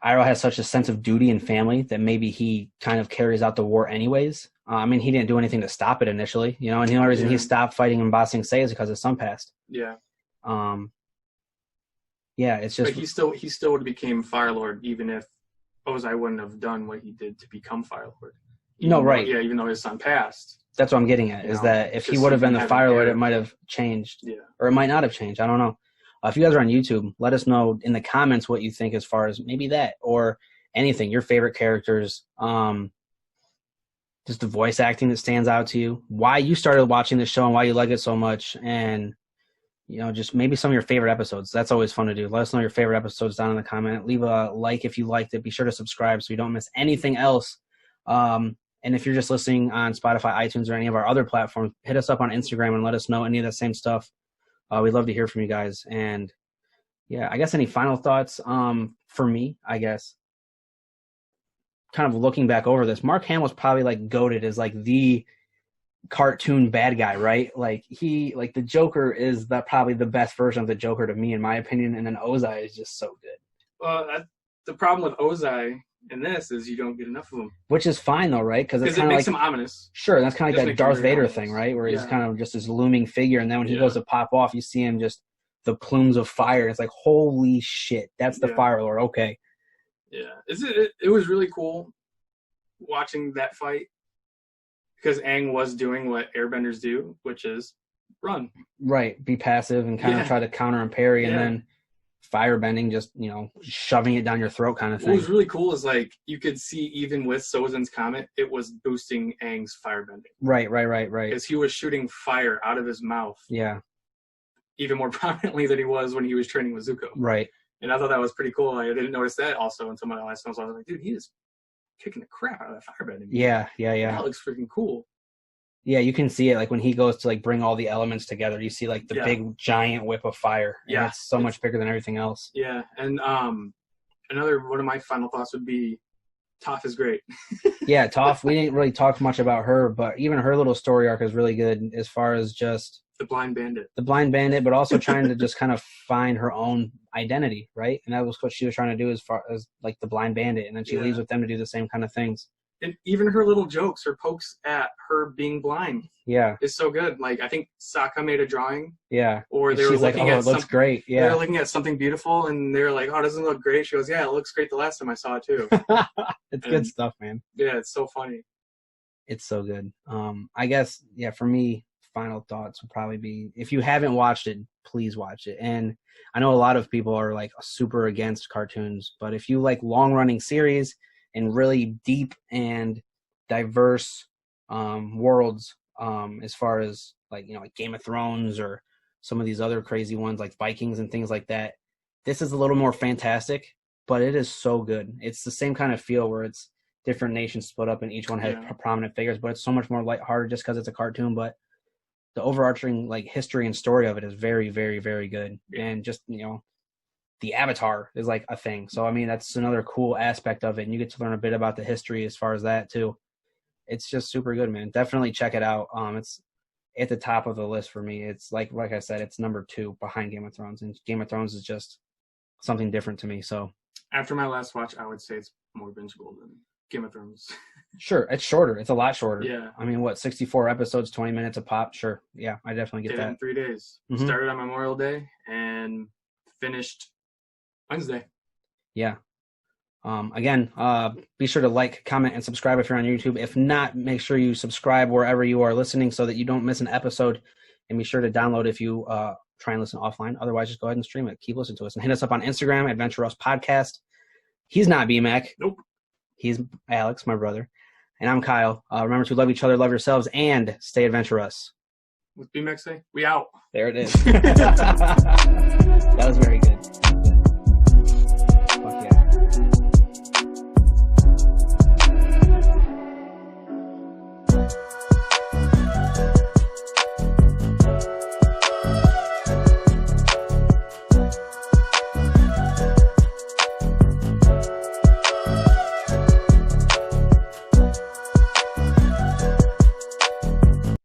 Speaker 1: Iroh has such a sense of duty and family that maybe he kind of carries out the war anyways. He didn't do anything to stop it initially, and the only reason he stopped fighting in Ba Sing Se is because his son passed.
Speaker 2: Yeah.
Speaker 1: It's just.
Speaker 2: But he still would have became Fire Lord even if Ozai wouldn't have done what he did to become Fire Lord.
Speaker 1: Right.
Speaker 2: Even though his son passed.
Speaker 1: That's what I'm getting at, is that if he would have been the Fire Lord, it might have changed.
Speaker 2: Yeah.
Speaker 1: Or it might not have changed. I don't know. If you guys are on YouTube, let us know in the comments what you think as far as maybe that or anything, your favorite characters, just the voice acting that stands out to you, why you started watching the show and why you like it so much, and just maybe some of your favorite episodes. That's always fun to do. Let us know your favorite episodes down in the comment. Leave a like if you liked it. Be sure to subscribe so you don't miss anything else. And if you're just listening on Spotify, iTunes, or any of our other platforms, hit us up on Instagram and let us know any of the same stuff. We'd love to hear from you guys. And I guess any final thoughts for me, I guess, kind of looking back over this, Mark Hamill's probably like goated as like the cartoon bad guy, right? Like the Joker is probably the best version of the Joker to me, in my opinion. And then Ozai is just so good.
Speaker 2: Well, the problem with Ozai in this is you don't get enough of him.
Speaker 1: Which is fine though, right? Because
Speaker 2: it makes him ominous.
Speaker 1: Sure, that's kind of like that Darth Vader thing, right? Where he's kind of just this looming figure, and then when he goes to pop off, you see him just the plumes of fire. It's like, holy shit, that's the Fire Lord. Okay.
Speaker 2: Yeah, it was really cool watching that fight, because Aang was doing what Airbenders do, which is run. Right,
Speaker 1: be passive and kind of try to counter and parry, and then firebending, just shoving it down your throat kind of thing.
Speaker 2: What was really cool is like you could see even with Sozin's comet, it was boosting Aang's firebending.
Speaker 1: Right.
Speaker 2: Because he was shooting fire out of his mouth.
Speaker 1: Yeah.
Speaker 2: Even more prominently than he was when he was training with Zuko.
Speaker 1: Right.
Speaker 2: And I thought that was pretty cool. I didn't notice that also until my last one. So I was like, dude, he is kicking the crap out of that firebending.
Speaker 1: Yeah.
Speaker 2: That looks freaking cool.
Speaker 1: Yeah, you can see it like when he goes to like bring all the elements together. You see like the big giant whip of fire. Yeah, it's so much bigger than everything else.
Speaker 2: Yeah, and another one of my final thoughts would be Toph is great.
Speaker 1: Yeah, Toph. We didn't really talk much about her, but even her little story arc is really good as far as just
Speaker 2: the blind bandit,
Speaker 1: but also trying to just kind of find her own identity, right? And that was what she was trying to do as far as like the blind bandit, and then she leaves with them to do the same kind of things.
Speaker 2: And even her little jokes, her pokes at her being blind, is so good. Like I think Sokka made a drawing, or they were looking at
Speaker 1: it looks great. Yeah,
Speaker 2: they were looking at something beautiful, and they were like, "Oh, it doesn't look great." She goes, "Yeah, it looks great the last time I saw it too."
Speaker 1: It's good stuff, man.
Speaker 2: Yeah, it's so funny.
Speaker 1: It's so good. I guess for me, final thoughts would probably be, if you haven't watched it, please watch it. And I know a lot of people are like super against cartoons, but if you like long running series and really deep and diverse worlds, as far as like Game of Thrones or some of these other crazy ones like Vikings and things like that. This is a little more fantastic, but it is so good. It's the same kind of feel where it's different nations split up and each one has prominent figures, but it's so much more lighthearted just because it's a cartoon. But the overarching like history and story of it is very, very, very good. And just, the Avatar is like a thing. So, I mean, that's another cool aspect of it. And you get to learn a bit about the history as far as that too. It's just super good, man. Definitely check it out. It's at the top of the list for me. It's like I said, it's number 2 behind Game of Thrones, and Game of Thrones is just something different to me. So
Speaker 2: after my last watch, I would say it's more bingeable than Game of Thrones.
Speaker 1: Sure. It's shorter. It's a lot shorter.
Speaker 2: Yeah.
Speaker 1: I mean, 64 episodes, 20 minutes a pop? Sure. Yeah, I definitely get
Speaker 2: Did
Speaker 1: that.
Speaker 2: it in 3 days.
Speaker 1: Mm-hmm.
Speaker 2: Started on Memorial Day and finished Wednesday.
Speaker 1: Yeah. Again, be sure to like, comment, and subscribe if you're on YouTube. If not, make sure you subscribe wherever you are listening so that you don't miss an episode. And be sure to download if you try and listen offline. Otherwise, just go ahead and stream it. Keep listening to us. And hit us up on Instagram, Adventuruss Podcast. He's not Bmac.
Speaker 2: Nope. He's
Speaker 1: Alex, my brother. And I'm Kyle. Remember to love each other, love yourselves, and stay adventurous.
Speaker 2: What's Bmac say? We out.
Speaker 1: There it is. That was very good.